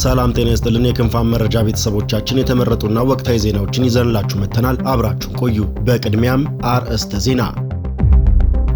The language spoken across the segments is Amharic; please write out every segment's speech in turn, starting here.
ሰላም ጤና ይስጥልን የክንፋን መረጃ ቤተሰቦቻችን የተመረጡና ወቅታዊ ዜናዎችን ይዘንላችሁ መጥተናል። አብራችሁን ቆዩ። በቅድሚያም አርዕስተ ዜና።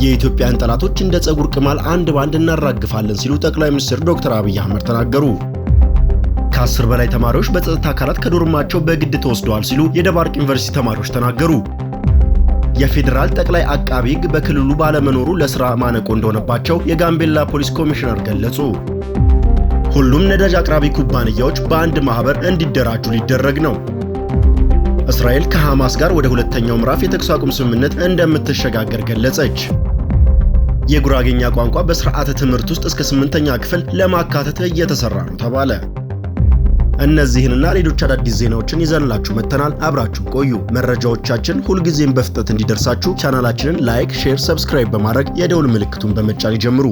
የኢትዮጵያን ጠላቶች እንደ ጸጉር ቅማል አንድ ባንድ እናራግፋለን ሲሉ ጠቅላይ ሚኒስትር ዶክተር አብይ አህመድ ተናገሩ። ከ10 በላይ ተማሪዎች በጸጥታ አካላት ከዶርማቸው በግድ ተወስደዋል ሲሉ የደባርቅ ዩኒቨርሲቲ ተማሪዎች ተናገሩ። የፌዴራል ጠቅላይ አቃቢ ሕግ በክልሉ ባለመኖሩ ለስራ ማነቆ እንደሆነባቸው የጋምቤላ ፖሊስ ኮሚሽነር ገለጹ። ሁሉም ነዳጅ አቅራቢ ኩባንያዎች በአንድ ማህበር እንዲደራጁ ሊደረግ ነው። እስራኤል ከሐማስ ጋር ወደ ሁለተኛው ምዕራፍ የተኩስ አቁም ስምምነት እንደምትሸጋገር ገለጸች። የጉራጌኛ ቋንቋ በስርዓተ ትምህርት ውስጥ እስከ 8ኛ ክፍል ለማካተት እየተሰራ ነው ተባለ። እነዚህንና ሌሎች አዳዲስ ዜናዎችን ይዘንላችሁ መጥተናል። አብራችሁ ቆዩ። መረጃዎቻችን ሁልጊዜም በፍጥነት እንዲደርሳችሁ ቻናላችንን ላይክ፣ ሼር፣ ሰብስክራይብ በማድረግ የደውል ምልክቱን በመጫን ይጀምሩ።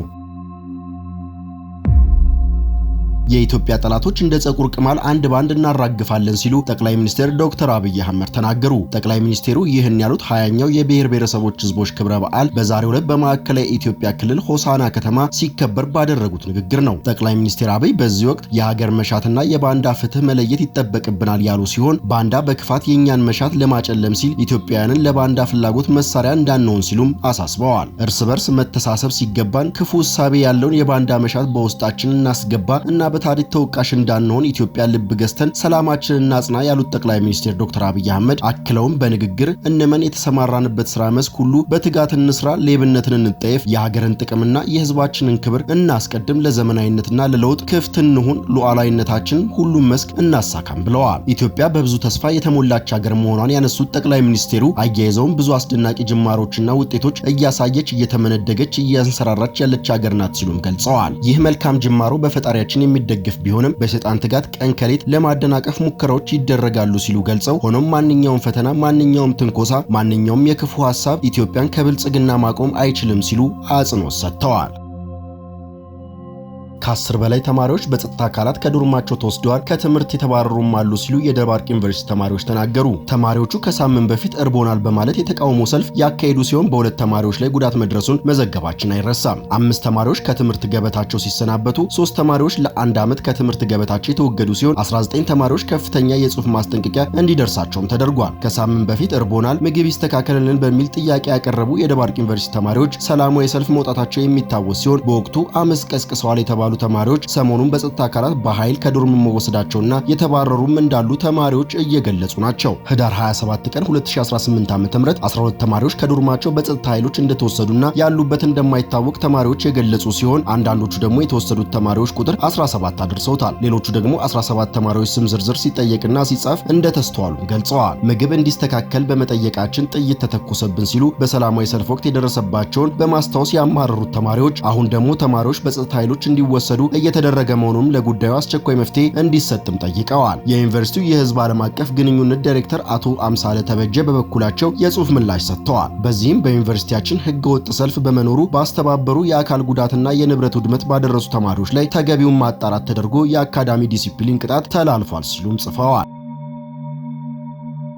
የኢትዮጵያ ጠላቶች እንደ ጸጉር ቅማል አንድ ባንድ እናራግፋለን ሲሉ ጠቅላይ ሚኒስትር ዶክተር አብይ አህመድ ተናገሩ። ጠቅላይ ሚኒስትሩ ይህን ያሉት 20ኛው የብሔር ብሔረሰቦች ህዝቦች ክብረ በዓል በዛሬው ዕለት በማዕከላዊ ኢትዮጵያ ክልል ሆሳና ከተማ ሲከበር ባደረጉት ንግግር ነው። ጠቅላይ ሚኒስትር አብይ በዚህ ወቅት የሀገር መሻትና የባንዳ ፍትህ መለየት ይጠበቅብናል ያሉ ሲሆን ባንዳ በክፋት የኛን መሻት ለማጨለም ሲል ኢትዮጵያውያንን ለባንዳ ፍላጎት መሳሪያ እንዳንሆን ሲሉም አሳስበዋል። እርስ በርስ መተሳሰብ ሲገባን ክፉ እሳቤ ያለውን የባንዳ መሻት በውስጣችን እናስገባ እና በታሪክ ተወቃሽ እንዳንሆን ኢትዮጵያ ልብ ገዝተን ሰላማችንን እናጽና ያሉት ጠቅላይ ሚኒስትር ዶክተር አብይ አህመድ አክለውም በንግግር እነመን የተሰማራንበት ስራ መስክ ሁሉ በትጋት እንስራ፣ ሌብነትን እንጠየፍ፣ የሀገርን ጥቅምና የህዝባችንን ክብር እናስቀድም፣ ለዘመናዊነትና ለለውጥ ክፍት እንሁን፣ ሉዓላዊነታችን ሁሉም መስክ እናሳካም ብለዋል። ኢትዮጵያ በብዙ ተስፋ የተሞላች ሀገር መሆኗን ያነሱት ጠቅላይ ሚኒስትሩ አያይዘውም ብዙ አስደናቂ ጅማሮችና ውጤቶች እያሳየች እየተመነደገች እያንሰራራች ያለች ሀገር ናት ሲሉም ገልጸዋል። ይህ መልካም ጅማሮ በፈጣሪያችን የሚደገፍ ቢሆንም በሰይጣን ትጋት ቀን ከሌት ለማደናቀፍ ሙከራዎች ይደረጋሉ ሲሉ ገልጸው ሆኖም ማንኛውም ፈተና፣ ማንኛውም ትንኮሳ፣ ማንኛውም የክፉ ሐሳብ ኢትዮጵያን ከብልጽግና ማቆም አይችልም ሲሉ አጽንኦት ሰጥተዋል። ከ10 በላይ ተማሪዎች በጸጥታ አካላት ከዶርማቸው ተወስደዋል፣ ከትምህርት የተባረሩም አሉ ሲሉ የደባርቅ ዩኒቨርሲቲ ተማሪዎች ተናገሩ። ተማሪዎቹ ከሳምንት በፊት እርቦናል በማለት የተቃውሞ ሰልፍ ያካሄዱ ሲሆን በሁለት ተማሪዎች ላይ ጉዳት መድረሱን መዘገባችን አይረሳም። 5 ተማሪዎች ከትምህርት ገበታቸው ሲሰናበቱ 3 ተማሪዎች ለ1 ዓመት ከትምህርት ገበታቸው የተወገዱ ሲሆን 19 ተማሪዎች ከፍተኛ የጽሑፍ ማስጠንቀቂያ እንዲደርሳቸውም ተደርጓል። ከሳምንት በፊት እርቦናል፣ ምግብ ይስተካከልልን በሚል ጥያቄ ያቀረቡ የደባርቅ ዩኒቨርሲቲ ተማሪዎች ሰላማዊ ሰልፍ መውጣታቸው የሚታወስ ሲሆን በወቅቱ አመጽ ቀስቅሰዋል የተባሉ ተማሪዎች ሰሞኑን በጸጥታ አካላት በኃይል ከዶርም መወሰዳቸውና የተባረሩም እንዳሉ ተማሪዎች እየገለጹ ናቸው። ህዳር 27 ቀን 2018 ዓ.ም 12 ተማሪዎች ከዶርማቸው በጸጥታ ኃይሎች እንደተወሰዱና ያሉበት እንደማይታወቅ ተማሪዎች የገለጹ ሲሆን አንዳንዶቹ ደግሞ የተወሰዱት ተማሪዎች ቁጥር 17 አድርሰውታል። ሌሎቹ ደግሞ 17 ተማሪዎች ስም ዝርዝር ሲጠየቅና ሲጻፍ እንደተስተዋሉ ገልጸዋል። ምግብ እንዲስተካከል በመጠየቃችን ጥይት ተተኮሰብን ሲሉ በሰላማዊ ሰልፍ ወቅት የደረሰባቸውን በማስታወስ ያማረሩት ተማሪዎች አሁን ደግሞ ተማሪዎች በጸጥታ ኃይሎች እንዲወሰዱ እየተደረገ መሆኑን ለጉዳዩ አስቸኳይ መፍትሄ እንዲሰጥም ጠይቀዋል። የዩኒቨርሲቲው የህዝብ ዓለም አቀፍ ግንኙነት ዳይሬክተር አቶ አምሳለ ተበጀ በበኩላቸው የጽሑፍ ምላሽ ሰጥተዋል። በዚህም በዩኒቨርሲቲያችን ህገወጥ ሰልፍ በመኖሩ ባስተባበሩ የአካል ጉዳትና የንብረት ውድመት ባደረሱ ተማሪዎች ላይ ተገቢውን ማጣራት ተደርጎ የአካዳሚ ዲሲፕሊን ቅጣት ተላልፏል ሲሉም ጽፈዋል።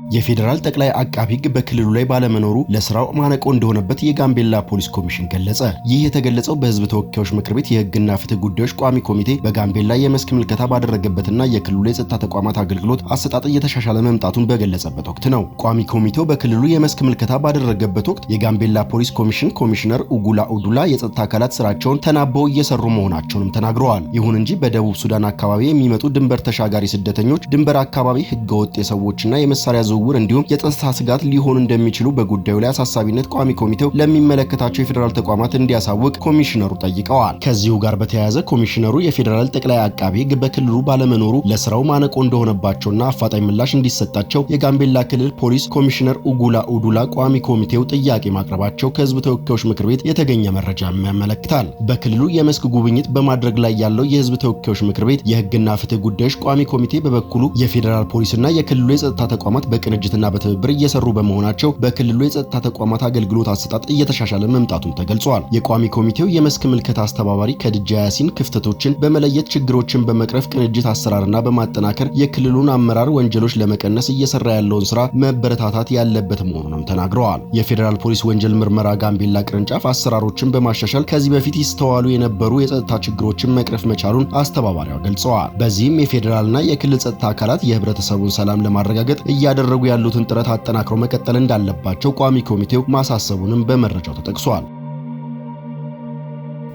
የፌዴራል ጠቅላይ አቃቢ ሕግ በክልሉ ላይ ባለመኖሩ ለስራው ማነቆ እንደሆነበት የጋምቤላ ፖሊስ ኮሚሽን ገለጸ። ይህ የተገለጸው በህዝብ ተወካዮች ምክር ቤት የህግና ፍትህ ጉዳዮች ቋሚ ኮሚቴ በጋምቤላ የመስክ ምልከታ ባደረገበትና የክልሉ የጸጥታ ተቋማት አገልግሎት አሰጣጥ እየተሻሻለ መምጣቱን በገለጸበት ወቅት ነው። ቋሚ ኮሚቴው በክልሉ የመስክ ምልከታ ባደረገበት ወቅት የጋምቤላ ፖሊስ ኮሚሽን ኮሚሽነር ኡጉላ ኡዱላ የጸጥታ አካላት ስራቸውን ተናበው እየሰሩ መሆናቸውንም ተናግረዋል። ይሁን እንጂ በደቡብ ሱዳን አካባቢ የሚመጡ ድንበር ተሻጋሪ ስደተኞች ድንበር አካባቢ ህገወጥ የሰዎችና የመሳሪያ ዝውውር እንዲሁም የጸጥታ ስጋት ሊሆኑ እንደሚችሉ በጉዳዩ ላይ አሳሳቢነት ቋሚ ኮሚቴው ለሚመለከታቸው የፌዴራል ተቋማት እንዲያሳውቅ ኮሚሽነሩ ጠይቀዋል። ከዚሁ ጋር በተያያዘ ኮሚሽነሩ የፌዴራል ጠቅላይ አቃቢ ሕግ በክልሉ ባለመኖሩ ለስራው ማነቆ እንደሆነባቸውና አፋጣኝ ምላሽ እንዲሰጣቸው የጋምቤላ ክልል ፖሊስ ኮሚሽነር ኡጉላ ኡዱላ ቋሚ ኮሚቴው ጥያቄ ማቅረባቸው ከህዝብ ተወካዮች ምክር ቤት የተገኘ መረጃ ያመለክታል። በክልሉ የመስክ ጉብኝት በማድረግ ላይ ያለው የህዝብ ተወካዮች ምክር ቤት የህግና ፍትህ ጉዳዮች ቋሚ ኮሚቴ በበኩሉ የፌዴራል ፖሊስና የክልሉ የጸጥታ ተቋማት በቅንጅትና በትብብር እየሰሩ በመሆናቸው በክልሉ የጸጥታ ተቋማት አገልግሎት አሰጣጥ እየተሻሻለ መምጣቱን ተገልጿል። የቋሚ ኮሚቴው የመስክ ምልከታ አስተባባሪ ከድጃ ያሲን ክፍተቶችን በመለየት ችግሮችን በመቅረፍ ቅንጅት አሰራርና በማጠናከር የክልሉን አመራር ወንጀሎች ለመቀነስ እየሰራ ያለውን ስራ መበረታታት ያለበት መሆኑንም ተናግረዋል። የፌዴራል ፖሊስ ወንጀል ምርመራ ጋምቤላ ቅርንጫፍ አሰራሮችን በማሻሻል ከዚህ በፊት ይስተዋሉ የነበሩ የጸጥታ ችግሮችን መቅረፍ መቻሉን አስተባባሪዋ ገልጸዋል። በዚህም የፌዴራልና የክልል ጸጥታ አካላት የህብረተሰቡን ሰላም ለማረጋገጥ እያደረጉ ያሉትን ጥረት አጠናክረው መቀጠል እንዳለባቸው ቋሚ ኮሚቴው ማሳሰቡንም በመረጃው ተጠቅሷል።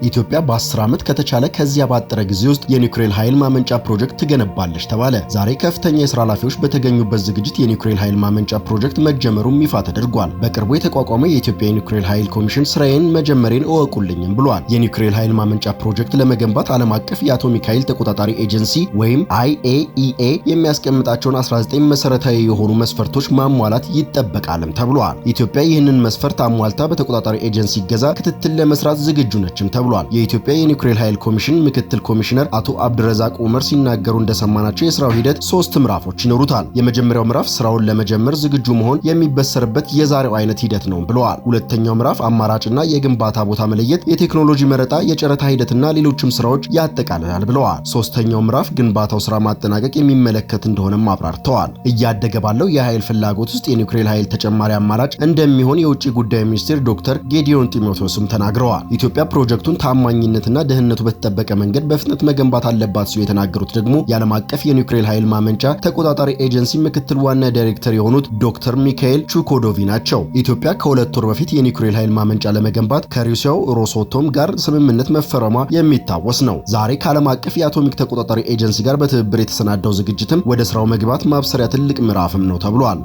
ኢትዮጵያ በ10 ዓመት ከተቻለ ከዚያ ባጠረ ጊዜ ውስጥ የኒውክሌር ኃይል ማመንጫ ፕሮጀክት ትገነባለች ተባለ። ዛሬ ከፍተኛ የሥራ ኃላፊዎች በተገኙበት ዝግጅት የኒውክሌር ኃይል ማመንጫ ፕሮጀክት መጀመሩም ይፋ ተደርጓል። በቅርቡ የተቋቋመው የኢትዮጵያ የኒውክሌር ኃይል ኮሚሽን ስራዬን መጀመሬን እወቁልኝም ብሏል። የኒውክሌር ኃይል ማመንጫ ፕሮጀክት ለመገንባት ዓለም አቀፍ የአቶሚክ ኃይል ተቆጣጣሪ ኤጀንሲ ወይም IAEA የሚያስቀምጣቸውን 19 መሰረታዊ የሆኑ መስፈርቶች ማሟላት ይጠበቃልም ተብሏል። ኢትዮጵያ ይህንን መስፈርት አሟልታ በተቆጣጣሪ ኤጀንሲ ገዛ ክትትል ለመስራት ዝግጁ ነችም ተብሏል። የኢትዮጵያ የኒውክሌር ኃይል ኮሚሽን ምክትል ኮሚሽነር አቶ አብድረዛቅ ኡመር ሲናገሩ እንደሰማናቸው የሥራው ሂደት 3 ምዕራፎች ይኖሩታል። የመጀመሪያው ምዕራፍ ስራውን ለመጀመር ዝግጁ መሆን የሚበሰርበት የዛሬው አይነት ሂደት ነው ብለዋል። ሁለተኛው ምዕራፍ አማራጭና የግንባታ ቦታ መለየት፣ የቴክኖሎጂ መረጣ፣ የጨረታ ሂደትና ሌሎችም ስራዎች ያጠቃልላል ብለዋል። ሶስተኛው ምዕራፍ ግንባታው ስራ ማጠናቀቅ የሚመለከት እንደሆነም አብራርተዋል። እያደገ ባለው የኃይል ፍላጎት ውስጥ የኒውክሌር ኃይል ተጨማሪ አማራጭ እንደሚሆን የውጭ ጉዳይ ሚኒስትር ዶክተር ጌዲዮን ጢሞቴዎስም ተናግረዋል። ኢትዮጵያ ፕሮጀክቱን ታማኝነትና ደህንነቱ በተጠበቀ መንገድ በፍጥነት መገንባት አለባት ሲሉ የተናገሩት ደግሞ የዓለም አቀፍ የኒውክሌር ኃይል ማመንጫ ተቆጣጣሪ ኤጀንሲ ምክትል ዋና ዳይሬክተር የሆኑት ዶክተር ሚካኤል ቹኮዶቪ ናቸው። ኢትዮጵያ ከ2 ወር በፊት የኒውክሌር ኃይል ማመንጫ ለመገንባት ከሩሲያው ሮሶቶም ጋር ስምምነት መፈረሟ የሚታወስ ነው። ዛሬ ከዓለም አቀፍ የአቶሚክ ተቆጣጣሪ ኤጀንሲ ጋር በትብብር የተሰናዳው ዝግጅትም ወደ ስራው መግባት ማብሰሪያ ትልቅ ምዕራፍም ነው ተብሏል።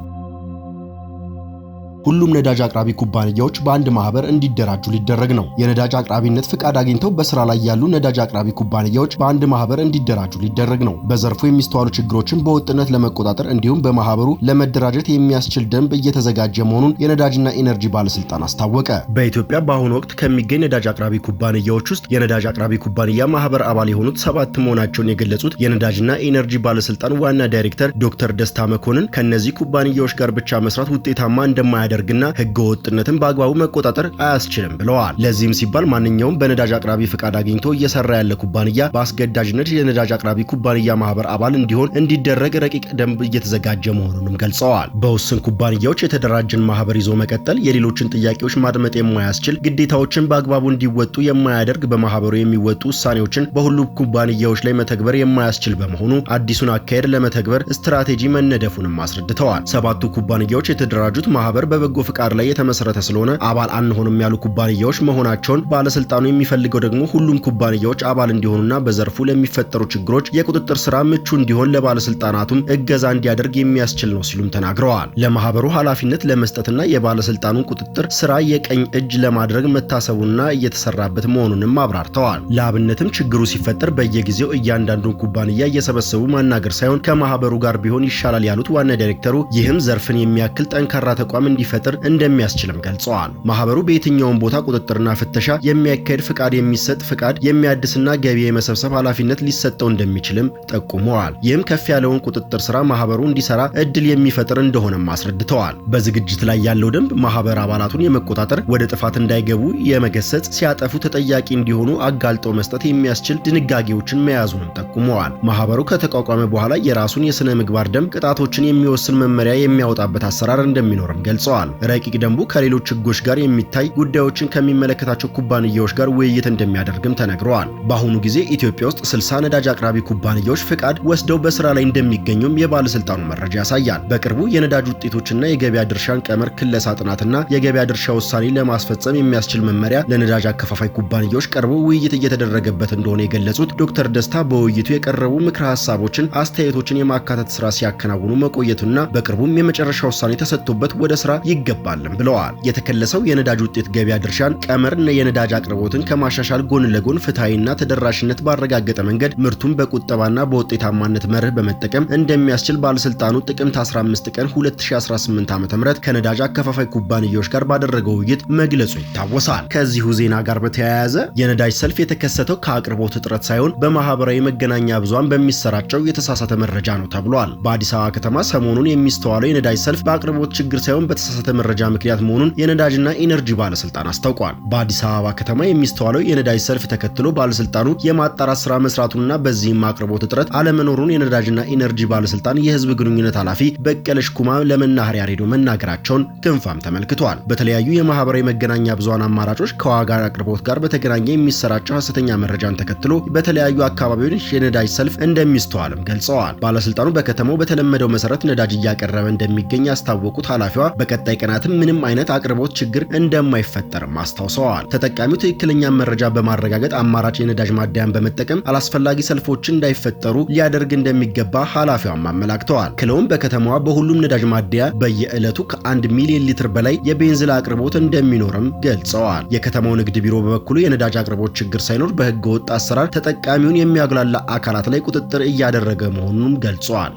ሁሉም ነዳጅ አቅራቢ ኩባንያዎች በአንድ ማህበር እንዲደራጁ ሊደረግ ነው። የነዳጅ አቅራቢነት ፍቃድ አግኝተው በስራ ላይ ያሉ ነዳጅ አቅራቢ ኩባንያዎች በአንድ ማህበር እንዲደራጁ ሊደረግ ነው። በዘርፉ የሚስተዋሉ ችግሮችን በወጥነት ለመቆጣጠር እንዲሁም በማህበሩ ለመደራጀት የሚያስችል ደንብ እየተዘጋጀ መሆኑን የነዳጅና ኢነርጂ ባለስልጣን አስታወቀ። በኢትዮጵያ በአሁኑ ወቅት ከሚገኝ ነዳጅ አቅራቢ ኩባንያዎች ውስጥ የነዳጅ አቅራቢ ኩባንያ ማህበር አባል የሆኑት 7 መሆናቸውን የገለጹት የነዳጅና ኢነርጂ ባለስልጣን ዋና ዳይሬክተር ዶክተር ደስታ መኮንን ከነዚህ ኩባንያዎች ጋር ብቻ መስራት ውጤታማ እንደማያደርግና ህገወጥነትን በአግባቡ መቆጣጠር አያስችልም ብለዋል። ለዚህም ሲባል ማንኛውም በነዳጅ አቅራቢ ፍቃድ አግኝቶ እየሰራ ያለ ኩባንያ በአስገዳጅነት የነዳጅ አቅራቢ ኩባንያ ማህበር አባል እንዲሆን እንዲደረግ ረቂቅ ደንብ እየተዘጋጀ መሆኑንም ገልጸዋል። በውስን ኩባንያዎች የተደራጀን ማህበር ይዞ መቀጠል የሌሎችን ጥያቄዎች ማድመጥ የማያስችል፣ ግዴታዎችን በአግባቡ እንዲወጡ የማያደርግ፣ በማህበሩ የሚወጡ ውሳኔዎችን በሁሉም ኩባንያዎች ላይ መተግበር የማያስችል በመሆኑ አዲሱን አካሄድ ለመተግበር ስትራቴጂ መነደፉንም አስረድተዋል። 7ቱ ኩባንያዎች የተደራጁት ማህበር በበጎ ፍቃድ ላይ የተመሰረተ ስለሆነ አባል አንሆንም ያሉ ኩባንያዎች መሆናቸውን ባለስልጣኑ የሚፈልገው ደግሞ ሁሉም ኩባንያዎች አባል እንዲሆኑና በዘርፉ ለሚፈጠሩ ችግሮች የቁጥጥር ስራ ምቹ እንዲሆን ለባለስልጣናቱም እገዛ እንዲያደርግ የሚያስችል ነው ሲሉም ተናግረዋል። ለማህበሩ ኃላፊነት ለመስጠትና የባለስልጣኑን ቁጥጥር ስራ የቀኝ እጅ ለማድረግ መታሰቡና እየተሰራበት መሆኑንም አብራርተዋል። ለአብነትም ችግሩ ሲፈጠር በየጊዜው እያንዳንዱን ኩባንያ እየሰበሰቡ ማናገር ሳይሆን ከማህበሩ ጋር ቢሆን ይሻላል ያሉት ዋና ዳይሬክተሩ ይህም ዘርፍን የሚያክል ጠንካራ ተቋም እንዲፈጥር እንደሚያስችልም ገልጸዋል። ማህበሩ በየትኛውም ቦታ ቁጥጥርና ፍተሻ የሚያካሄድ ፍቃድ የሚሰጥ ፍቃድ የሚያድስና ገቢ የመሰብሰብ ኃላፊነት ሊሰጠው እንደሚችልም ጠቁመዋል። ይህም ከፍ ያለውን ቁጥጥር ስራ ማህበሩ እንዲሰራ እድል የሚፈጥር እንደሆነም አስረድተዋል። በዝግጅት ላይ ያለው ደንብ ማህበር አባላቱን የመቆጣጠር፣ ወደ ጥፋት እንዳይገቡ የመገሰጽ፣ ሲያጠፉ ተጠያቂ እንዲሆኑ አጋልጠው መስጠት የሚያስችል ድንጋጌዎችን መያዙንም ጠቁመዋል። ማህበሩ ከተቋቋመ በኋላ የራሱን የስነ ምግባር ደንብ ቅጣቶችን የሚወስን መመሪያ የሚያወጣበት አሰራር እንደሚኖርም ገልጸዋል። ረቂቅ ደንቡ ከሌሎች ህጎች ጋር የሚታይ ጉዳዮችን ከሚመለከታቸው ኩባንያዎች ጋር ውይይት እንደሚያደርግም ተነግረዋል። በአሁኑ ጊዜ ኢትዮጵያ ውስጥ 60 ነዳጅ አቅራቢ ኩባንያዎች ፍቃድ ወስደው በስራ ላይ እንደሚገኙም የባለስልጣኑ መረጃ ያሳያል። በቅርቡ የነዳጅ ውጤቶችና የገበያ ድርሻን ቀመር ክለሳ ጥናትና የገበያ ድርሻ ውሳኔ ለማስፈጸም የሚያስችል መመሪያ ለነዳጅ አከፋፋይ ኩባንያዎች ቀርቦ ውይይት እየተደረገበት እንደሆነ የገለጹት ዶክተር ደስታ በውይይቱ የቀረቡ ምክረ ሀሳቦችን፣ አስተያየቶችን የማካተት ስራ ሲያከናውኑ መቆየቱና በቅርቡም የመጨረሻ ውሳኔ ተሰጥቶበት ወደ ስራ ይገባልም ብለዋል። የተከለሰው የነዳጅ ውጤት ገበያ ድርሻን ቀመር የነዳጅ አቅርቦትን ከማሻሻል ጎን ለጎን ፍትሃዊና ተደራሽነት ባረጋገጠ መንገድ ምርቱን በቁጠባና በውጤታማነት መርህ በመጠቀም እንደሚያስችል ባለስልጣኑ ጥቅምት 15 ቀን 2018 ዓ.ም ከነዳጅ አከፋፋይ ኩባንያዎች ጋር ባደረገው ውይይት መግለጹ ይታወሳል። ከዚሁ ዜና ጋር በተያያዘ የነዳጅ ሰልፍ የተከሰተው ከአቅርቦት እጥረት ሳይሆን በማህበራዊ መገናኛ ብዙሃን በሚሰራጨው የተሳሳተ መረጃ ነው ተብሏል። በአዲስ አበባ ከተማ ሰሞኑን የሚስተዋለው የነዳጅ ሰልፍ በአቅርቦት ችግር ሳይሆን በተሳሳተ መረጃ ምክንያት መሆኑን የነዳጅና ኢነርጂ ባለስልጣን አስታውቋል። በአዲስ አበባ ከተማ የሚስተዋለው የነዳጅ ሰልፍ ተከትሎ ባለስልጣኑ የማጣራት ስራ መስራቱንና በዚህም አቅርቦት እጥረት አለመኖሩን የነዳጅና ኢነርጂ ባለስልጣን የህዝብ ግንኙነት ኃላፊ በቀለሽ ኩማ ለመናኸሪያ ሬዲዮ መናገራቸውን ክንፋም ተመልክቷል። በተለያዩ የማህበራዊ መገናኛ ብዙሃን አማራጮች ከዋጋ አቅርቦት ጋር በተገናኘ የሚሰራጨው ሐሰተኛ መረጃን ተከትሎ በተለያዩ አካባቢዎች የነዳጅ ሰልፍ እንደሚስተዋልም ገልጸዋል። ባለስልጣኑ በከተማው በተለመደው መሰረት ነዳጅ እያቀረበ እንደሚገኝ ያስታወቁት ኃላፊዋ በቀጣይ ቀናትም ምንም አይነት አቅርቦት ችግር እንደማይፈጠርም አስታውሰዋል። ተጠቃሚው ትክክለኛ መረጃ በማረጋገጥ አማራጭ የነዳጅ ማደያን በመጠቀም አላስፈላጊ ሰልፎችን እንዳይፈጠሩ ሊያደርግ እንደሚገባ ኃላፊዋም አመላክተዋል። ክለውም በከተማዋ በሁሉም ነዳጅ ማደያ በየዕለቱ ከ1 ሚሊዮን ሊትር በላይ የቤንዚን አቅርቦት እንደሚኖርም ገልጸዋል። የከተማው ንግድ ቢሮ በበኩሉ የነዳጅ አቅርቦት ችግር ሳይኖር በህገ ወጥ አሰራር ተጠቃሚውን የሚያጉላላ አካላት ላይ ቁጥጥር እያደረገ መሆኑን ገልጸዋል።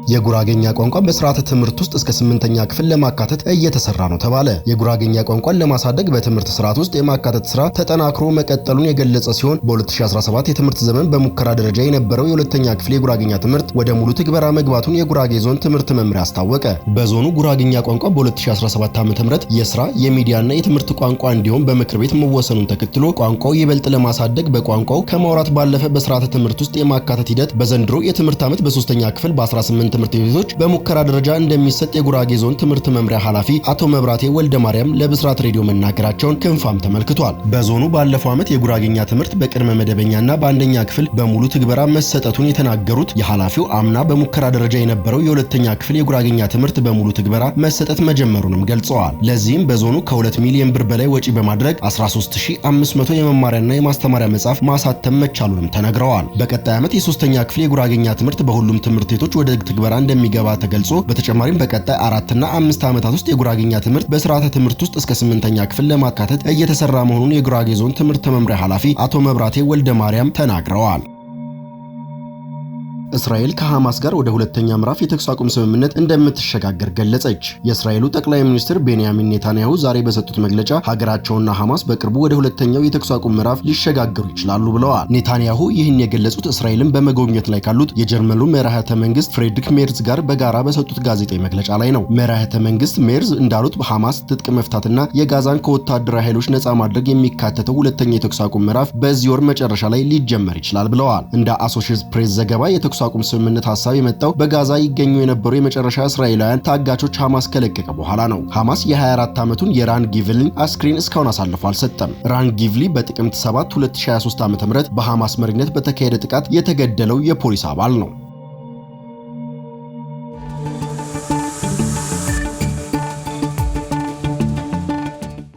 የጉራጌኛ ቋንቋን በስርዓተ ትምህርት ውስጥ እስከ 8ኛ ክፍል ለማካተት እየተሰራ ነው ተባለ። የጉራጌኛ ቋንቋን ለማሳደግ በትምህርት ስርዓት ውስጥ የማካተት ስራ ተጠናክሮ መቀጠሉን የገለጸ ሲሆን በ2017 የትምህርት ዘመን በሙከራ ደረጃ የነበረው የ2ኛ ክፍል የጉራጌኛ ትምህርት ወደ ሙሉ ትግበራ መግባቱን የጉራጌ ዞን ትምህርት መምሪያ አስታወቀ። በዞኑ ጉራጌኛ ቋንቋ በ2017 ዓ.ም የስራ የሚዲያና የትምህርት ቋንቋ እንዲሆን በምክር ቤት መወሰኑን ተከትሎ ቋንቋው ይበልጥ ለማሳደግ በቋንቋው ከማውራት ባለፈ በስርዓተ ትምህርት ውስጥ የማካተት ሂደት በዘንድሮ የትምህርት ዓመት በ3ኛ ክፍል በ18 ትምህርት ቤቶች በሙከራ ደረጃ እንደሚሰጥ የጉራጌ ዞን ትምህርት መምሪያ ኃላፊ አቶ መብራቴ ወልደ ማርያም ለብስራት ሬዲዮ መናገራቸውን ክንፋም ተመልክቷል። በዞኑ ባለፈው ዓመት የጉራጌኛ ትምህርት በቅድመ መደበኛና በአንደኛ ክፍል በሙሉ ትግበራ መሰጠቱን የተናገሩት የኃላፊው አምና በሙከራ ደረጃ የነበረው የ2ኛ ክፍል የጉራጌኛ ትምህርት በሙሉ ትግበራ መሰጠት መጀመሩንም ገልጸዋል። ለዚህም በዞኑ ከ2 ሚሊዮን ብር በላይ ወጪ በማድረግ 13500 የመማሪያና የማስተማሪያ መጽሐፍ ማሳተም መቻሉንም ተናግረዋል። በቀጣይ ዓመት የ3ኛ ክፍል የጉራጌኛ ትምህርት በሁሉም ትምህርት ቤቶች ወደ ትግበራ እንደሚገባ ተገልጾ በተጨማሪም በቀጣይ 4 እና 5 ዓመታት ውስጥ የጉራጌኛ ትምህርት በስርዓተ ትምህርት ውስጥ እስከ 8ኛ ክፍል ለማካተት እየተሰራ መሆኑን የጉራጌ ዞን ትምህርት መምሪያ ኃላፊ አቶ መብራቴ ወልደ ማርያም ተናግረዋል። እስራኤል ከሐማስ ጋር ወደ ሁለተኛ ምዕራፍ የተኩስ አቁም ስምምነት እንደምትሸጋገር ገለጸች። የእስራኤሉ ጠቅላይ ሚኒስትር ቤንያሚን ኔታንያሁ ዛሬ በሰጡት መግለጫ ሀገራቸውና ሐማስ በቅርቡ ወደ ሁለተኛው የተኩስ አቁም ምዕራፍ ሊሸጋገሩ ይችላሉ ብለዋል። ኔታንያሁ ይህን የገለጹት እስራኤልን በመጎብኘት ላይ ካሉት የጀርመኑ መራሄተ መንግስት ፍሬድሪክ ሜርዝ ጋር በጋራ በሰጡት ጋዜጣዊ መግለጫ ላይ ነው። መራሄተ መንግስት ሜርዝ እንዳሉት በሐማስ ትጥቅ መፍታትና የጋዛን ከወታደራዊ ኃይሎች ነፃ ማድረግ የሚካተተው ሁለተኛ የተኩስ አቁም ምዕራፍ በዚህ ወር መጨረሻ ላይ ሊጀመር ይችላል ብለዋል። እንደ አሶሺየትድ ፕሬስ ዘገባ የተኩስ አቁም ስምምነት ሐሳብ የመጣው በጋዛ ይገኙ የነበሩ የመጨረሻ እስራኤላውያን ታጋቾች ሐማስ ከለቀቀ በኋላ ነው። ሐማስ የ24 ዓመቱን የራን ጊቭሊን አስክሬን እስካሁን አሳልፎ አልሰጠም። ራን ጊቭሊ በጥቅምት 7 2023 ዓ.ም በሐማስ መሪነት በተካሄደ ጥቃት የተገደለው የፖሊስ አባል ነው።